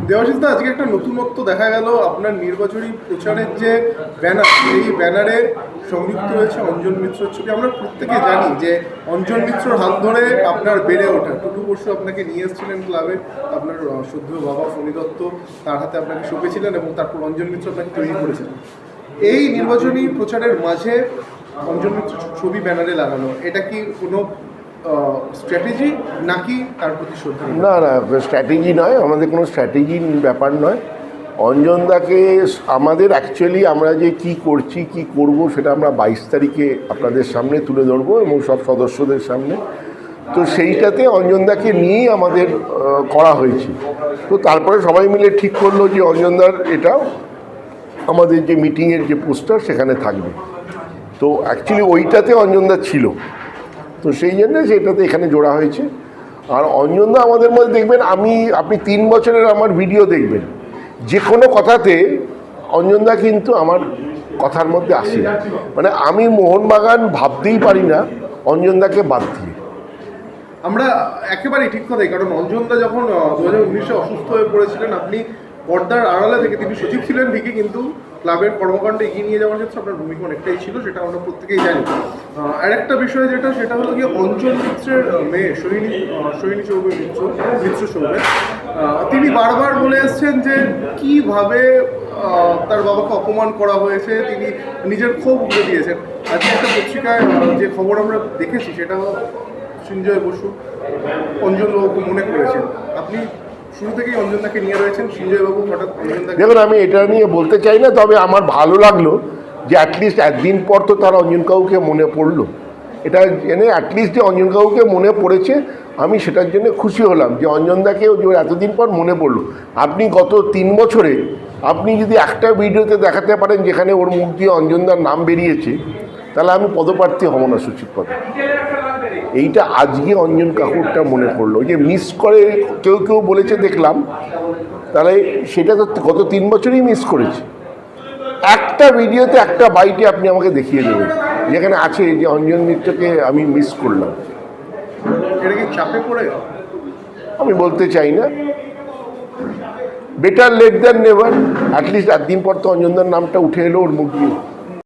দেবাশিস দা, আজকে একটা নতুনত্ব দেখা গেল আপনার নির্বাচনী প্রচারের যে ব্যানার, এই ব্যানারে সংযুক্ত হয়েছে অঞ্জন মিত্রর ছবি। আমরা প্রত্যেকে জানি যে অঞ্জন মিত্রর হাত ধরে আপনার বেড়ে ওঠা। টুটু পরশু আপনাকে নিয়ে এসেছিলেন ক্লাবে, আপনার শ্রদ্ধেয় বাবা ফণী দত্ত তার হাতে আপনাকে সঁপেছিলেন এবং তারপর অঞ্জন মিত্র আপনাকে তৈরি করেছিলেন। এই নির্বাচনী প্রচারের মাঝে অঞ্জন মিত্র ছবি ব্যানারে লাগানো, এটা কি কোনো স্ট্র্যাটেজি নাকি তার প্রতি শ্রদ্ধা? না না, স্ট্র্যাটেজি নয়, আমাদের কোনো স্ট্র্যাটেজির ব্যাপার নয়। অঞ্জনদাকে আমাদের অ্যাকচুয়ালি আমরা যে কি করছি কি করব সেটা আমরা 22 তারিখে আপনাদের সামনে তুলে ধরবো এবং সব সদস্যদের সামনে। তো সেইটাতে অঞ্জনদাকে নিয়েই আমাদের করা হয়েছে। তো তারপরে সবাই মিলে ঠিক করলো যে অঞ্জনদার এটা আমাদের যে মিটিংয়ের যে পোস্টার সেখানে থাকবে। তো অ্যাকচুয়ালি ওইটাতে অঞ্জনদা ছিল, তো সেই জন্য সেটাতে এখানে জোড়া হয়েছে। আর অঞ্জনদা আমাদের মধ্যে দেখবেন, আপনি 3 বছরের আমার ভিডিও দেখবেন, যে কোনো কথাতে অঞ্জনদা কিন্তু আমার কথার মধ্যে আসে। মানে আমি মোহনবাগান ভাবতেই পারি না অঞ্জনদাকে বাদ দিয়ে। আমরা একেবারেই ঠিক কথাই, কারণ অঞ্জনদা যখন 2019-এ অসুস্থ হয়ে পড়েছিলেন, আপনি পর্দার আড়ালে থেকে, তিনি সচিব ছিলেন ঠিকই, কিন্তু ক্লাবের কর্মকাণ্ড এগিয়ে নিয়ে যাওয়ার ক্ষেত্রে আপনার ভূমিকা অনেকটাই ছিল, সেটা আমরা প্রত্যেকেই জানি। আরেকটা বিষয় সেটা হলো গিয়ে অঞ্জন মিত্রের মেয়ে সোহিনী চৌবে মিত্র চৌবে, তিনি বারবার বলে এসছেন যে কিভাবে তার বাবাকে অপমান করা হয়েছে, তিনি নিজের ক্ষোভ উগড়ে দিয়েছেন। আজকে একটা পত্রিকায় যে খবর আমরা দেখেছি, সেটা সঞ্জয় বসু অঞ্জনবাবুকে মনে করেছেন। আপনি শুরু থেকেই অঞ্জনদাকে নিয়ে রয়েছেন, সঞ্জয়বাবু হঠাৎ অঞ্জনদাকে... দেখুন, আমি এটা নিয়ে বলতে চাই না, তবে আমার ভালো লাগলো যে অ্যাটলিস্ট একদিন পর তো তার অঞ্জন কাকুকে মনে পড়লো। এটা জেনে অ্যাটলিস্ট যে অঞ্জন কাকুকে মনে পড়েছে, আমি সেটার জন্য খুশি হলাম যে অঞ্জনদাকেও যে এতদিন পর মনে পড়লো। আপনি গত 3 বছরে আপনি যদি একটা ভিডিওতে দেখাতে পারেন যেখানে ওর মুখ দিয়ে অঞ্জনদার নাম বেরিয়েছে, তাহলে আমি পদপ্রার্থী হব না সচিব পদে। এইটা আজকে অঞ্জন কাকুরটা মনে পড়লো, যে মিস করে কেউ বলেছে দেখলাম, তাহলে সেটা তো গত 3 বছরই মিস করেছে। একটা ভিডিওতে একটা বাইটে আপনি আমাকে দেখিয়ে দেবেন যেখানে আছে যে অঞ্জন মিত্রকে আমি মিস করলাম। এটা কি চাপে পড়ে? আমি বলতে চাই না, better late than never. At least একদিন পর তো অঞ্জনদার নামটা উঠে এলো ওর মুখ দিয়ে।